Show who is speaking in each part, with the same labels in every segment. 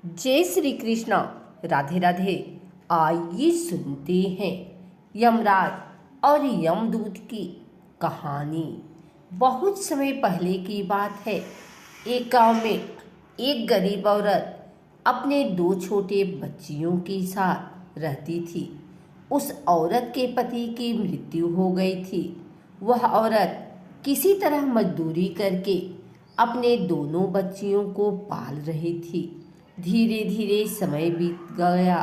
Speaker 1: जय श्री कृष्ण। राधे राधे। आइए सुनते हैं यमराज और यमदूत की कहानी। बहुत समय पहले की बात है। एक गांव में एक गरीब औरत अपने दो छोटे बच्चियों के साथ रहती थी। उस औरत के पति की मृत्यु हो गई थी। वह औरत किसी तरह मजदूरी करके अपने दोनों बच्चियों को पाल रही थी। धीरे धीरे समय बीत गया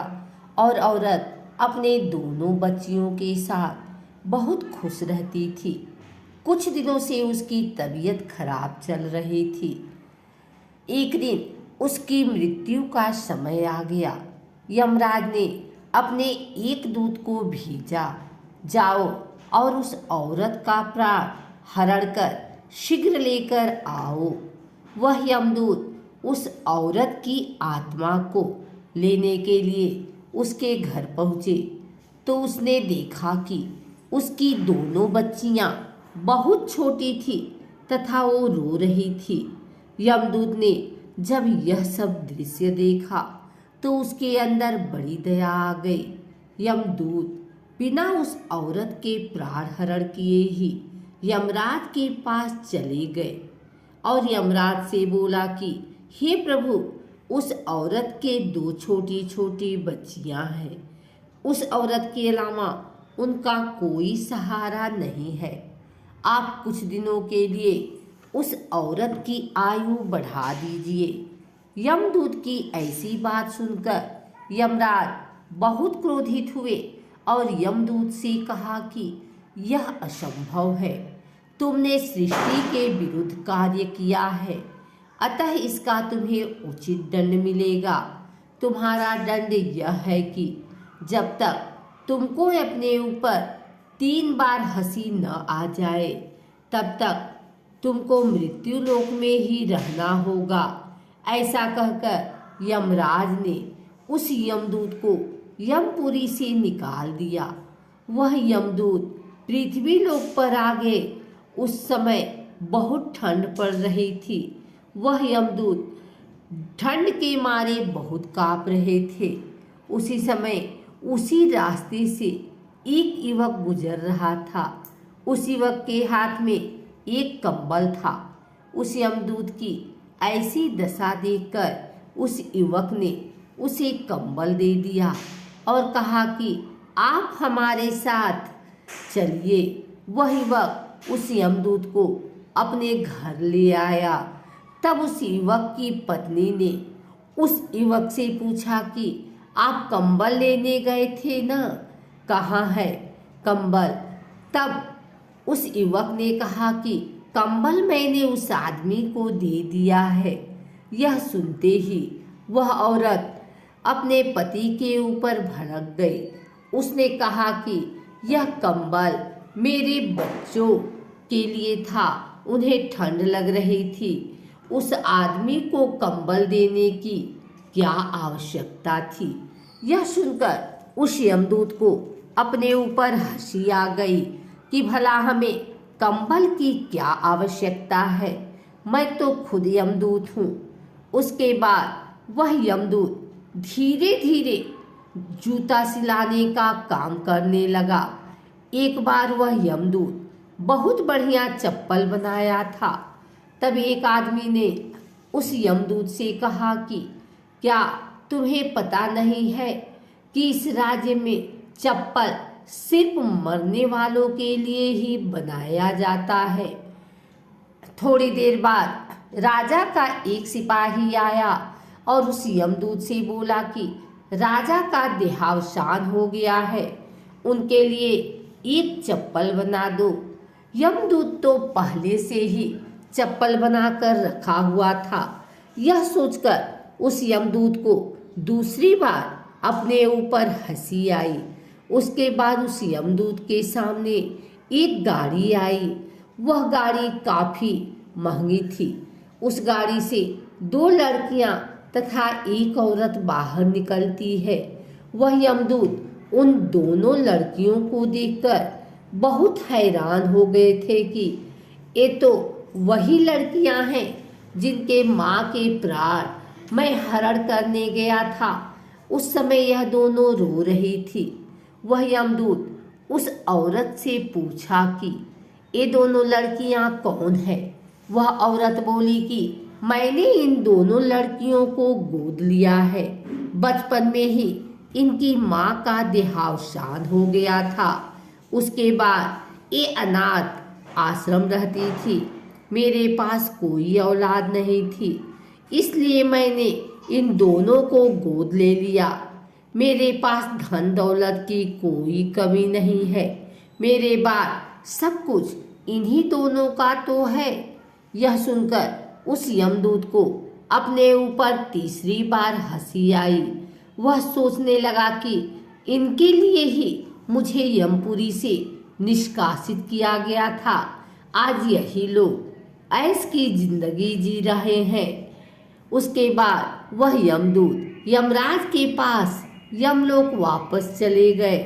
Speaker 1: और औरत अपने दोनों बच्चियों के साथ बहुत खुश रहती थी। कुछ दिनों से उसकी तबीयत खराब चल रही थी। एक दिन उसकी मृत्यु का समय आ गया। यमराज ने अपने एक दूत को भेजा, जाओ और उस औरत का प्राण हरण कर शीघ्र लेकर आओ। वह यमदूत उस औरत की आत्मा को लेने के लिए उसके घर पहुँचे तो उसने देखा कि उसकी दोनों बच्चियां बहुत छोटी थी तथा वो रो रही थी। यमदूत ने जब यह सब दृश्य देखा तो उसके अंदर बड़ी दया आ गई। यमदूत बिना उस औरत के प्राण हरण किए ही यमराज के पास चले गए और यमराज से बोला कि हे प्रभु, उस औरत के दो छोटी छोटी बच्चियां हैं। उस औरत के अलावा उनका कोई सहारा नहीं है। आप कुछ दिनों के लिए उस औरत की आयु बढ़ा दीजिए। यमदूत की ऐसी बात सुनकर यमराज बहुत क्रोधित हुए और यमदूत से कहा कि यह असंभव है। तुमने सृष्टि के विरुद्ध कार्य किया है, अतः इसका तुम्हें उचित दंड मिलेगा। तुम्हारा दंड यह है कि जब तक तुमको अपने ऊपर 3 बार हंसी न आ जाए तब तक तुमको मृत्यु लोक में ही रहना होगा। ऐसा कहकर यमराज ने उस यमदूत को यमपुरी से निकाल दिया। वह यमदूत पृथ्वी लोक पर आ गए। उस समय बहुत ठंड पड़ रही थी। वह यमदूत ठंड के मारे बहुत कांप रहे थे। उसी समय उसी रास्ते से एक युवक गुजर रहा था। उस युवक के हाथ में एक कंबल था। उस यमदूत की ऐसी दशा देखकर उस युवक ने उसे कंबल दे दिया और कहा कि आप हमारे साथ चलिए। वह युवक उस यमदूत को अपने घर ले आया। तब उस युवक की पत्नी ने उस युवक से पूछा कि आप कंबल लेने गए थे ना, कहाँ है कंबल? तब उस युवक ने कहा कि कंबल मैंने उस आदमी को दे दिया है। यह सुनते ही वह औरत अपने पति के ऊपर भड़क गई। उसने कहा कि यह कंबल मेरे बच्चों के लिए था, उन्हें ठंड लग रही थी। उस आदमी को कंबल देने की क्या आवश्यकता थी? यह सुनकर उस यमदूत को अपने ऊपर हंसी आ गई कि भला हमें कंबल की क्या आवश्यकता है, मैं तो खुद यमदूत हूँ। उसके बाद वह यमदूत धीरे धीरे जूता सिलाने का काम करने लगा। एक बार वह यमदूत बहुत बढ़िया चप्पल बनाया था। तब एक आदमी ने उस यमदूत से कहा कि क्या तुम्हें पता नहीं है कि इस राज्य में चप्पल सिर्फ मरने वालों के लिए ही बनाया जाता है। थोड़ी देर बाद राजा का एक सिपाही आया और उस यमदूत से बोला कि राजा का देहावसान हो गया है, उनके लिए एक चप्पल बना दो। यमदूत तो पहले से ही चप्पल बनाकर रखा हुआ था। यह सोचकर उस यमदूत को दूसरी बार अपने ऊपर हंसी आई। उसके बाद उस यमदूत के सामने एक गाड़ी आई। वह गाड़ी काफी महंगी थी। उस गाड़ी से 2 लड़कियां तथा एक औरत बाहर निकलती है। वह यमदूत उन दोनों लड़कियों को देखकर बहुत हैरान हो गए थे कि ये तो वही लड़कियां हैं जिनके माँ के प्राण मैं हरण करने गया था, उस समय यह दोनों रो रही थी। वह यमदूत उस औरत से पूछा कि ये दोनों लड़कियां कौन है। वह औरत बोली कि मैंने इन दोनों लड़कियों को गोद लिया है। बचपन में ही इनकी माँ का देहावसान हो गया था। उसके बाद ये अनाथ आश्रम रहती थी। मेरे पास कोई औलाद नहीं थी, इसलिए मैंने इन दोनों को गोद ले लिया। मेरे पास धन दौलत की कोई कमी नहीं है। मेरे बाद सब कुछ इन्हीं दोनों का तो है। यह सुनकर उस यमदूत को अपने ऊपर तीसरी बार हंसी आई। वह सोचने लगा कि इनके लिए ही मुझे यमपुरी से निष्कासित किया गया था। आज यही लोग ऐश की जिंदगी जी रहे हैं। उसके बाद वह यमदूत यमराज के पास यमलोक वापस चले गए।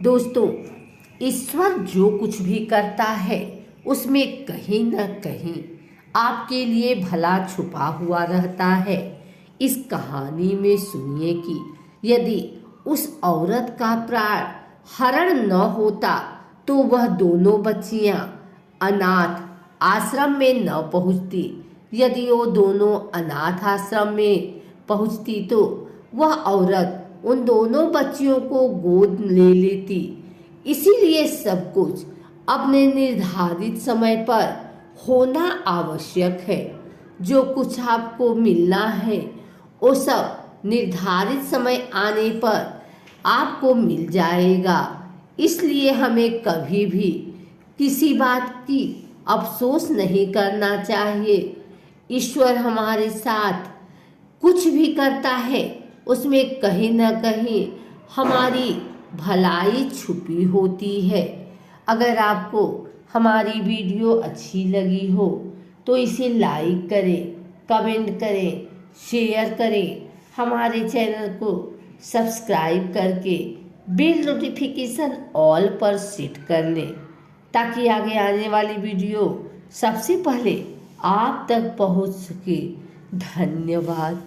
Speaker 1: दोस्तों, ईश्वर जो कुछ भी करता है उसमें कहीं न कहीं आपके लिए भला छुपा हुआ रहता है। इस कहानी में सुनिए कि यदि उस औरत का प्राण हरण न होता तो वह दोनों बच्चियां अनाथ आश्रम में न पहुंचती। यदि वो दोनों अनाथ आश्रम में पहुंचती तो वह औरत उन दोनों बच्चियों को गोद ले लेती। इसीलिए सब कुछ अपने निर्धारित समय पर होना आवश्यक है। जो कुछ आपको मिलना है वो सब निर्धारित समय आने पर आपको मिल जाएगा। इसलिए हमें कभी भी किसी बात की अफसोस नहीं करना चाहिए। ईश्वर हमारे साथ कुछ भी करता है उसमें कहीं न कहीं हमारी भलाई छुपी होती है। अगर आपको हमारी वीडियो अच्छी लगी हो तो इसे लाइक करें, कमेंट करें, शेयर करें। हमारे चैनल को सब्सक्राइब करके बेल नोटिफिकेशन ऑल पर सेट कर लें ताकि आगे आने वाली वीडियो सबसे पहले आप तक पहुंच सके। धन्यवाद।